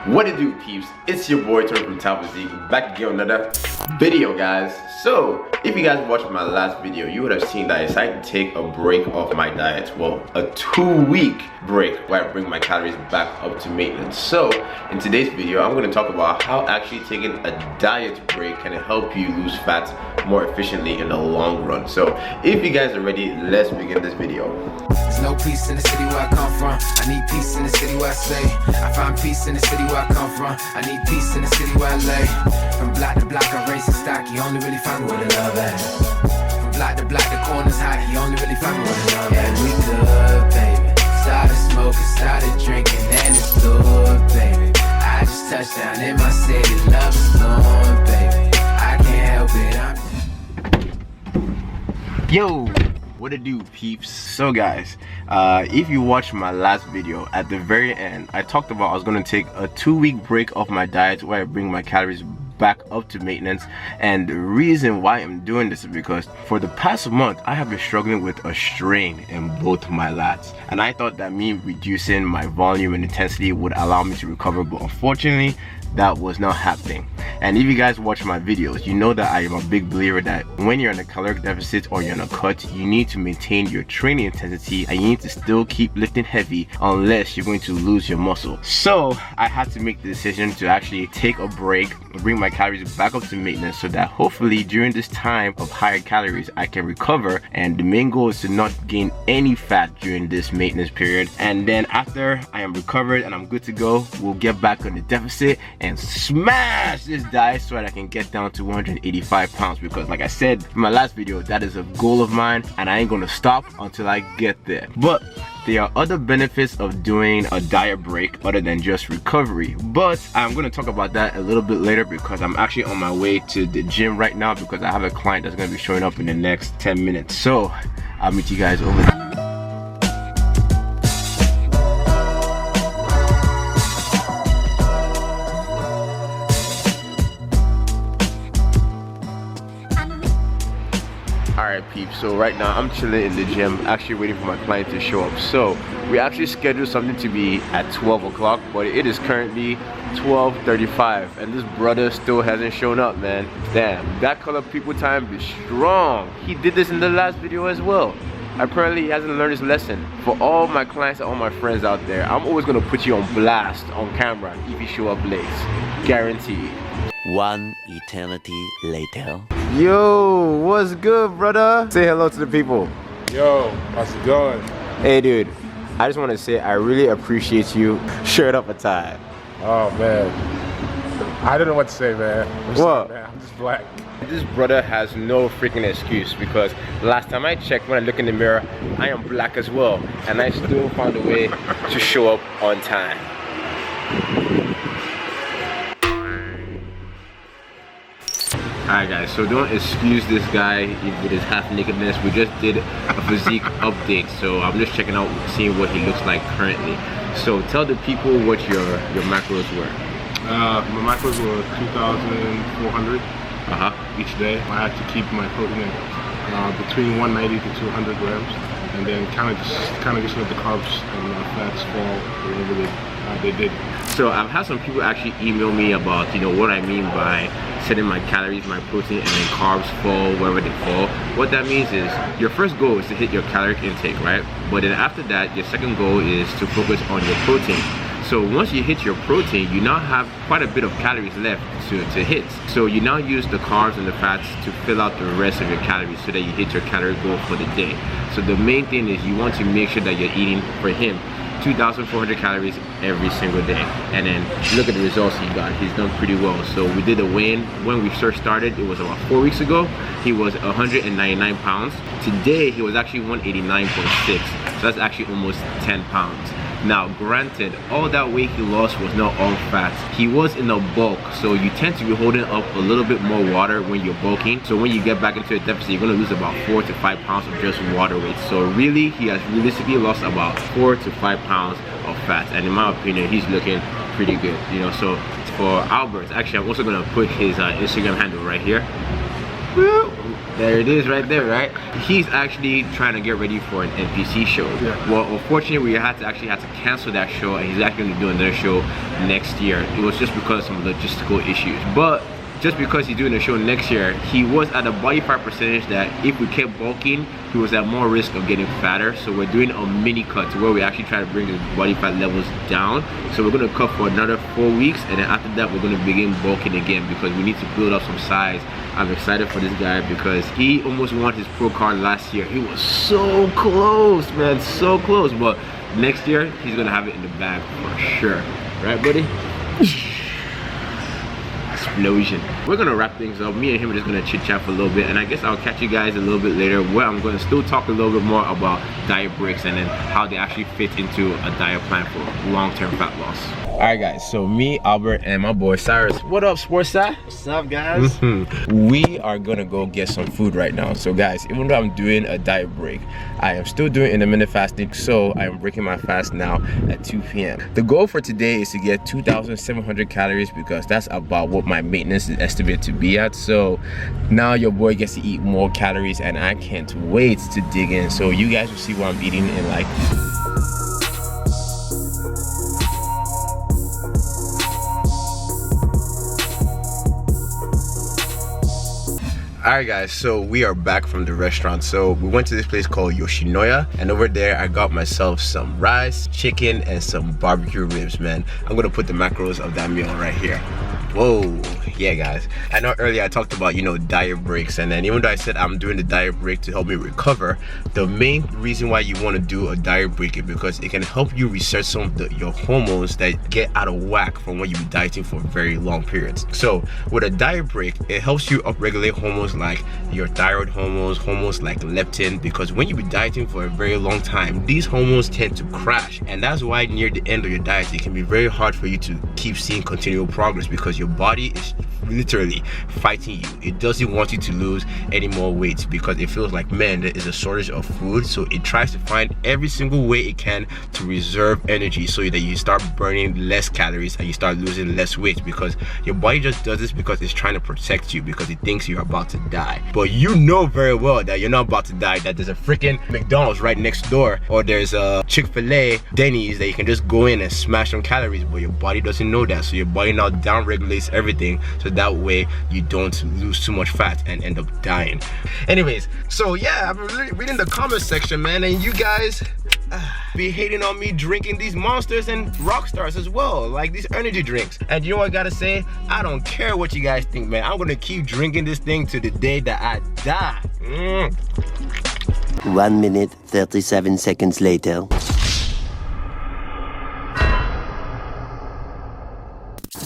What it do, peeps? It's your boy Turn from taophysique, back again with another video, guys. So if you guys watched my last video, you would have seen that I decided to take a break off my diet. Well, a 2-week break where I bring my calories back up to maintenance. So in today's video, I'm going to talk about how actually taking a diet break can help you lose fat more efficiently in the long run. So if you guys are ready, let's begin this video. There's no peace in the city where I come from. I need peace in the city where I stay. I find peace in the city where I come from. I need peace in the city where I lay. From block to block, I race and stock. You only really find me where the love at. From block to block, the corner's hot. You only really find me where the love at. And we good, baby. Started smoking, started drinking, and it's good, baby. I just touched down in my city. Love is gone, baby. I can't help it. Yo, what it do, peeps? So guys, if you watched my last video, at the very end I talked about I was going to take a 2-week break off my diet where I bring my calories back up to maintenance. And the reason why I'm doing this is because for the past month I have been struggling with a strain in both my lats, and I thought that me reducing my volume and intensity would allow me to recover, but unfortunately that was not happening. And if you guys watch my videos, you know that I am a big believer that when you're in a caloric deficit or you're in a cut, you need to maintain your training intensity and you need to still keep lifting heavy unless you're going to lose your muscle. So I had to make the decision to actually take a break, bring my calories back up to maintenance, so that hopefully during this time of higher calories I can recover. And the main goal is to not gain any fat during this maintenance period, and then after I am recovered and I'm good to go, we'll get back on the deficit and smash this diet so that I can get down to 185 pounds, because like I said in my last video, that is a goal of mine and I ain't gonna stop until I get there. But there are other benefits of doing a diet break other than just recovery, but I'm going to talk about that a little bit later, because I'm actually on my way to the gym right now because I have a client that's going to be showing up in the next 10 minutes. So I'll meet you guys over there. Alright peeps, so right now I'm chilling in the gym, actually waiting for my client to show up. So we actually scheduled something to be at 12 o'clock, but it is currently 12:35 and this brother still hasn't shown up, man. Damn, that color people time is strong. He did this in the last video as well. Apparently he hasn't learned his lesson. For all my clients and all my friends out there, I'm always gonna put you on blast on camera if you show up late. Guaranteed. One eternity later. Yo, what's good, brother? Say hello to the people. Yo, how's it going? Hey dude, I just want to say I really appreciate you. Shirt up a tie. Oh man, I don't know what to say, man. What? Man, I'm just black. This brother has no freaking excuse, because last time I checked, when I look in the mirror, I am black as well, and I still found a way to show up on time. Alright guys, so don't excuse this guy with his half nakedness. We just did a physique update, so I'm just checking out, seeing what he looks like currently. So tell the people what your macros were. My macros were 2,400 each day. I had to keep my protein at between 190 to 200 grams, and then kind of just let the carbs and fats fall wherever they did. So I've had some people actually email me about, you know, what I mean by setting my calories, my protein, and then carbs fall wherever they fall. What that means is your first goal is to hit your caloric intake, right? But then after that, your second goal is to focus on your protein. So once you hit your protein, you now have quite a bit of calories left to hit. So you now use the carbs and the fats to fill out the rest of your calories so that you hit your calorie goal for the day. So the main thing is you want to make sure that you're eating, for him, 2,400 calories every single day. And then look at the results he got. He's done pretty well. So we did a weigh-in when we first started. It was about 4 weeks ago. He was 199 pounds. Today he was actually 189.6. So that's actually almost 10 pounds. Now granted, all that weight he lost was not all fat. He was in a bulk, so you tend to be holding up a little bit more water when you're bulking. So when you get back into a deficit, you're going to lose about 4 to 5 pounds of just water weight. So really, he has realistically lost about 4 to 5 pounds of fat, and in my opinion, he's looking pretty good, you know. So for Albert, actually I'm also going to put his Instagram handle right here. There it is right there, right? He's actually trying to get ready for an NPC show. Yeah. Well, unfortunately, we had to cancel that show, and he's actually going to do another show next year. It was just because of some logistical issues. But just because he's doing a show next year, he was at a body fat percentage that if we kept bulking, he was at more risk of getting fatter. So we're doing a mini cut to where we actually try to bring his body fat levels down. So we're going to cut for another 4 weeks, and then after that we're going to begin bulking again because we need to build up some size. I'm excited for this guy because he almost won his pro card last year. He was so close, man, so close. But next year he's going to have it in the bag for sure. Right, buddy? Explosion. We're gonna wrap things up. Me and him are just gonna chit chat for a little bit, and I guess I'll catch you guys a little bit later where I'm gonna still talk a little bit more about diet breaks and then how they actually fit into a diet plan for long-term fat loss. Alright guys, so me, Albert, and my boy Cyrus. What up, Sports Side? What's up, guys? We are gonna go get some food right now. So guys, even though I'm doing a diet break, I am still doing intermittent fasting, so I am breaking my fast now at 2 p.m. The goal for today is to get 2,700 calories because that's about what my maintenance is estimated to be at. So now your boy gets to eat more calories, and I can't wait to dig in. So you guys will see what I'm eating in like Alright guys, so we are back from the restaurant. So we went to this place called Yoshinoya, and over there I got myself some rice, chicken, and some barbecue ribs, man. I'm gonna put the macros of that meal right here. Whoa, yeah guys, I know earlier I talked about, you know, diet breaks, and then even though I said I'm doing the diet break to help me recover, the main reason why you want to do a diet break is because it can help you reset some of your hormones that get out of whack from when you've been dieting for very long periods. So with a diet break, it helps you upregulate hormones like your thyroid hormones, hormones like leptin, because when you've been dieting for a very long time, these hormones tend to crash, and that's why near the end of your diet it can be very hard for you to keep seeing continual progress because your body is literally fighting you. It doesn't want you to lose any more weight because it feels like, man, there is a shortage of food, so it tries to find every single way it can to reserve energy so that you start burning less calories and you start losing less weight, because your body just does this because it's trying to protect you, because it thinks you're about to die. But you know very well that you're not about to die, that there's a freaking McDonald's right next door, or there's a Chick-fil-A, Denny's, that you can just go in and smash some calories, but your body doesn't know that. So your body now down regulates everything so that way you don't lose too much fat and end up dying. Anyways, so yeah, I've been reading the comment section, man, and you guys be hating on me drinking these Monsters and Rockstars as well, like these energy drinks. And you know what I gotta say? I don't care what you guys think, man. I'm gonna keep drinking this thing to the day that I die. 1 minute 37 seconds later.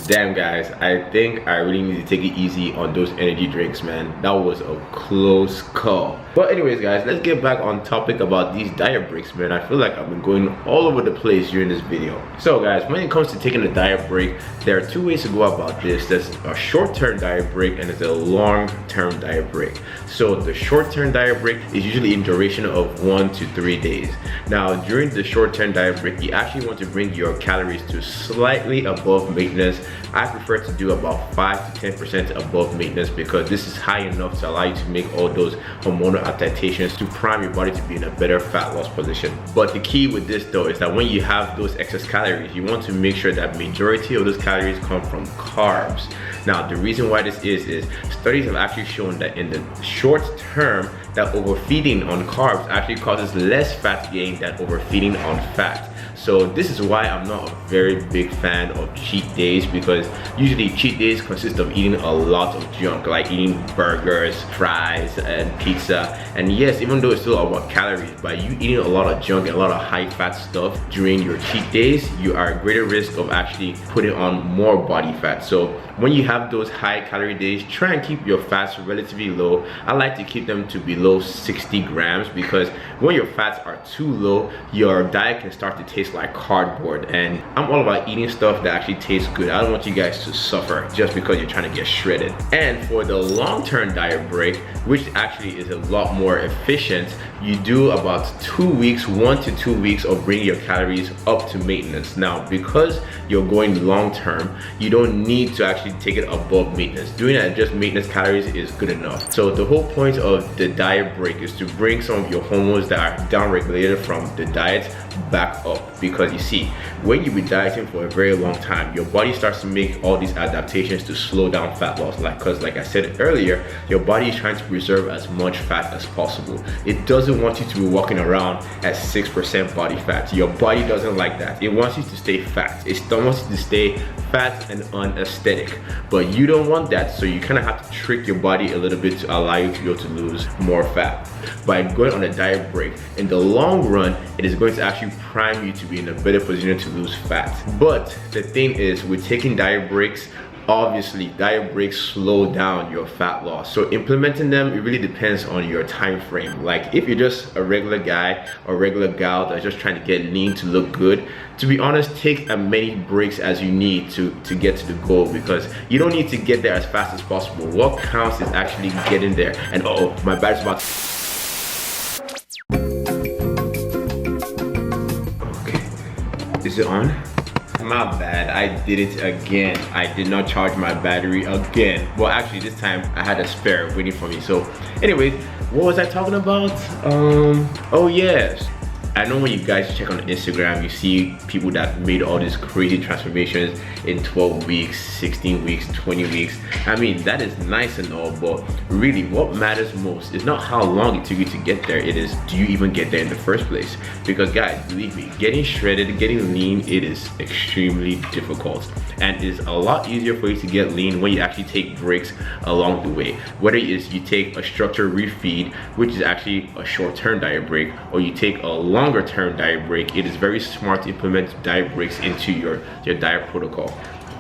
Damn guys, I think I really need to take it easy on those energy drinks, man. That was a close call. But anyways guys, let's get back on topic about these diet breaks, man. I feel like I've been going all over the place during this video. So guys, when it comes to taking a diet break, there are two ways to go about this. There's a short-term diet break and there's a long-term diet break. So the short-term diet break is usually in duration of 1 to 3 days. Now during the short-term diet break, you actually want to bring your calories to slightly above maintenance. I prefer to do about 5 to 10% above maintenance because this is high enough to allow you to make all those hormonal adaptations to prime your body to be in a better fat loss position. But the key with this though is that when you have those excess calories, you want to make sure that majority of those calories come from carbs. Now the reason why this is studies have actually shown that in the short term that overfeeding on carbs actually causes less fat gain than overfeeding on fat. So this is why I'm not a very big fan of cheat days, because usually cheat days consist of eating a lot of junk, like eating burgers, fries, and pizza. And yes, even though it's still about calories, by you eating a lot of junk and a lot of high fat stuff during your cheat days, you are at greater risk of actually putting on more body fat. So when you have those high calorie days, try and keep your fats relatively low. I like to keep them to below 60 grams because when your fats are too low, your diet can start to taste tastes like cardboard, and I'm all about eating stuff that actually tastes good. I don't want you guys to suffer just because you're trying to get shredded. And for the long-term diet break, which actually is a lot more efficient, you do about 2 weeks, 1 to 2 weeks of bringing your calories up to maintenance. Now, because you're going long-term, you don't need to actually take it above maintenance. Doing it at just maintenance calories is good enough. So the whole point of the diet break is to bring some of your hormones that are down-regulated from the diet back up. Because you see, when you be dieting for a very long time, your body starts to make all these adaptations to slow down fat loss. Because like I said earlier, your body is trying to preserve as much fat as possible. It doesn't want you to be walking around at 6% body fat. Your body doesn't like that. It wants you to stay fat. It wants you to stay fat and unaesthetic. But you don't want that, so you kind of have to trick your body a little bit to allow you to be able to lose more fat. By going on a diet break, in the long run, it is going to actually prime you to be in a better position to lose fat. But the thing is, with taking diet breaks, obviously diet breaks slow down your fat loss. So implementing them, it really depends on your time frame. Like if you're just a regular guy or regular gal that's just trying to get lean to look good, to be honest, take as many breaks as you need to get to the goal, because you don't need to get there as fast as possible. What counts is actually getting there. And oh, my battery's about to... Okay, is it on? My bad, I did it again. I did not charge my battery again. Well, actually this time I had a spare waiting for me. So anyways, what was I talking about? Oh yes, I know when you guys check on Instagram, you see people that made all these crazy transformations in 12 weeks, 16 weeks, 20 weeks. I mean, that is nice and all, but really what matters most is not how long it took you to get there. It is, do you even get there in the first place? Because guys, believe me, getting shredded, getting lean, it is extremely difficult. And it is a lot easier for you to get lean when you actually take breaks along the way. Whether it is you take a structured refeed, which is actually a short-term diet break, or you take a longer term diet break, it is very smart to implement diet breaks into your diet protocol.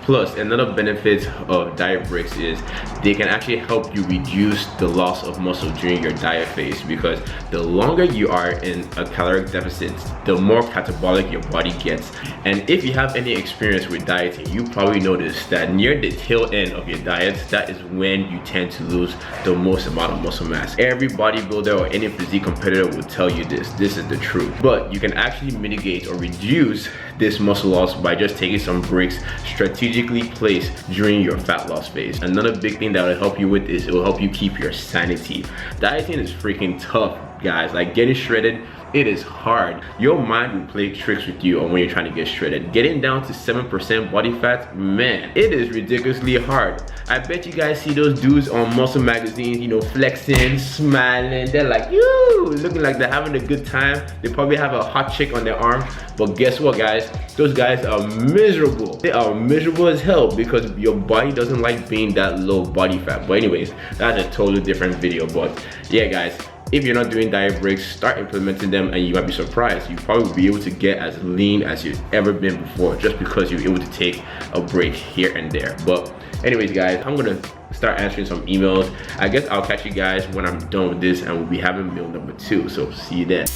Plus, another benefit of diet breaks is they can actually help you reduce the loss of muscle during your diet phase, because the longer you are in a caloric deficit, the more catabolic your body gets. And if you have any experience with dieting, you probably noticed that near the tail end of your diet, that is when you tend to lose the most amount of muscle mass. Every bodybuilder or any physique competitor will tell you this. This is the truth. But you can actually mitigate or reduce this muscle loss by just taking some breaks strategically placed during your fat loss phase. Another big thing that will help you with this, it will help you keep your sanity. Dieting is freaking tough, guys. Like getting shredded, it is hard. Your mind will play tricks with you on when you're trying to get shredded. Getting down to 7% body fat, man, it is ridiculously hard. I bet you guys see those dudes on muscle magazines, you know, flexing, smiling. They're like, yoo, looking like they're having a good time. They probably have a hot chick on their arm. But guess what, guys? Those guys are miserable. They are miserable as hell because your body doesn't like being that low body fat. But anyways, that's a totally different video. But yeah, guys, if you're not doing diet breaks, start implementing them and you might be surprised. You probably will be able to get as lean as you've ever been before, just because you're able to take a break here and there. But anyways, guys, I'm gonna start answering some emails. I guess I'll catch you guys when I'm done with this, and we'll be having meal number 2. So see you then.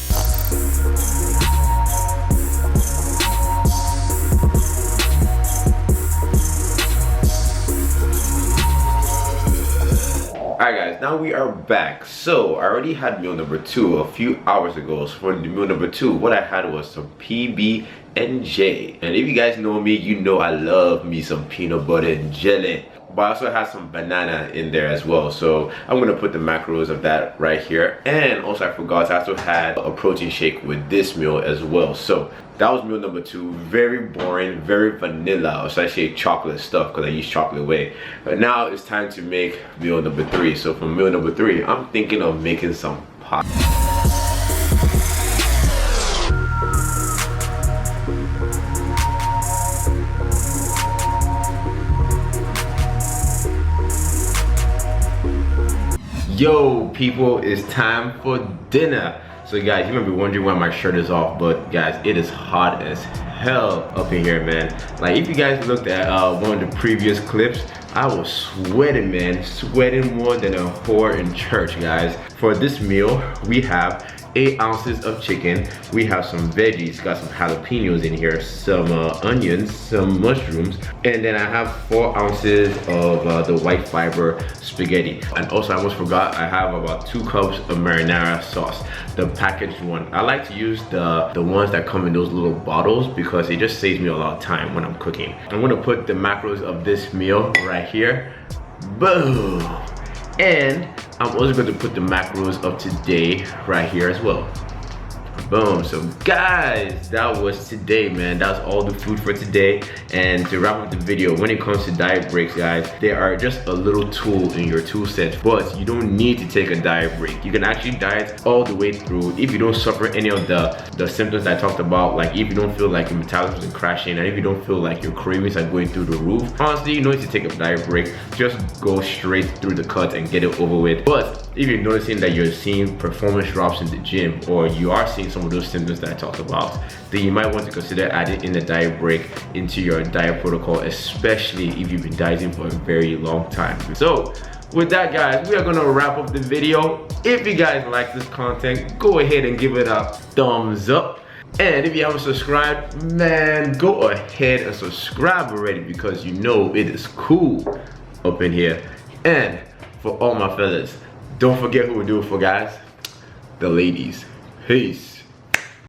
Alright guys, now we are back. So I already had meal number 2 a few hours ago. So for the meal number 2, what I had was some PB&J. And if you guys know me, you know I love me some peanut butter and jelly. But I also had some banana in there as well. So I'm gonna put the macros of that right here. And also I forgot, I also had a protein shake with this meal as well. So that was meal number 2. Very boring, very vanilla, or should I say chocolate stuff, because I use chocolate whey. But now it's time to make meal number 3. So for meal number 3, I'm thinking of making some pasta. Yo people, it's time for dinner. So guys, you might be wondering why my shirt is off, but guys, it is hot as hell up in here, man. Like if you guys looked at one of the previous clips, I was sweating, man, sweating more than a whore in church, guys. For this meal, we have 8 ounces of chicken. We have some veggies, got some jalapenos in here, some onions, some mushrooms, and then I have 4 ounces of the white fiber spaghetti. And also I almost forgot, I have about 2 cups of marinara sauce, the packaged one. I like to use the ones that come in those little bottles because it just saves me a lot of time when I'm cooking. I'm gonna put the macros of this meal right here. Boom! And I'm also going to put the macros of today right here as well. Boom. So guys, that was today, man. That's all the food for today. And to wrap up the video, when it comes to diet breaks, guys, they are just a little tool in your tool set, but you don't need to take a diet break. You can actually diet all the way through if you don't suffer any of the symptoms that I talked about, like if you don't feel like your metabolism is crashing and if you don't feel like your cravings are going through the roof. Honestly, you don't need to take a diet break. Just go straight through the cut and get it over with. But if you're noticing that you're seeing performance drops in the gym, or you are seeing some of those symptoms that I talked about, then you might want to consider adding in a diet break into your diet protocol, especially if you've been dieting for a very long time. So with that, guys, we are gonna wrap up the video. If you guys like this content, go ahead and give it a thumbs up. And if you haven't subscribed, man, go ahead and subscribe already, because you know it is cool up in here. And for all my fellas, don't forget who we do it for, guys. The ladies. Peace.